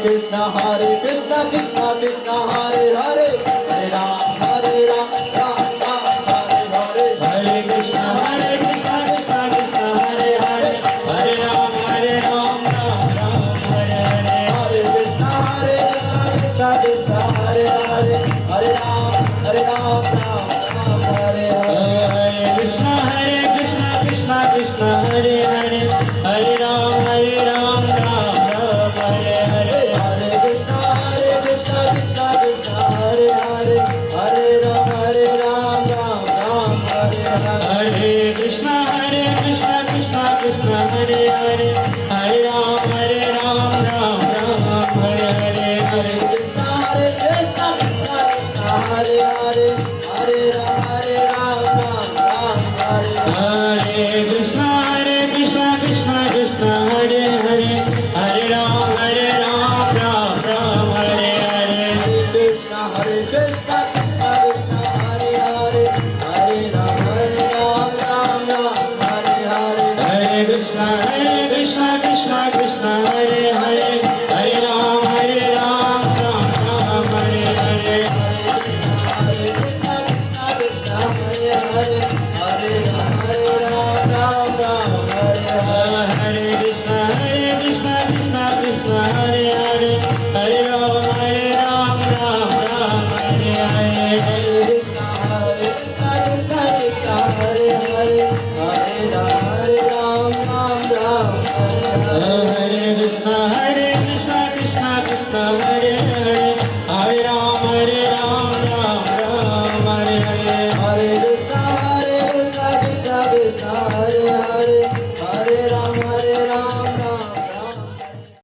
Krishna Krishna Krishna Hare Hare Hare Ram Ram Ram Hare Hare Hare Krishna Krishna Krishna Hare Hare Hare Ram Ram Ram Hare Hare Hare Krishna Krishna Krishna Hare Hare Hare Ram Ram Ram Hare Hare Hare Krishna Krishna Krishna Hare Hare Hare Ram Ram Ram Hare Hare Hare Krishna Krishna Krishna Hare Hare Hare Ram Ram Ram Hare Hare Hare Krishna Krishna Krishna Hare Hare Hare Ram Ram Ram Hare Hare Hare Krishna Krishna Krishna Hare Hare Hare Ram Ram Hare Hare Krishna Krishna Krishna Hare Hare Hare Ram Ram Hare Hare Krishna Krishna Krishna Hare Hare Hare Ram Ram Hare Hare Hare Krishna Krishna Krishna Hare Hare Hare Ram Ram Hare Hare Hare Krishna Krishna Hare Hare Hare Ram Ram Hare Hare Hare Krishna Krishna Krishna Hare Hare Hare Ram Ram Hare Hare Hare Krishna Krishna Krishna Hare Hare Hare Ram Ram Hare Hare Hare Krishna Krishna Krishna Hare Hare Hare Ram Ram Hare Hare Hare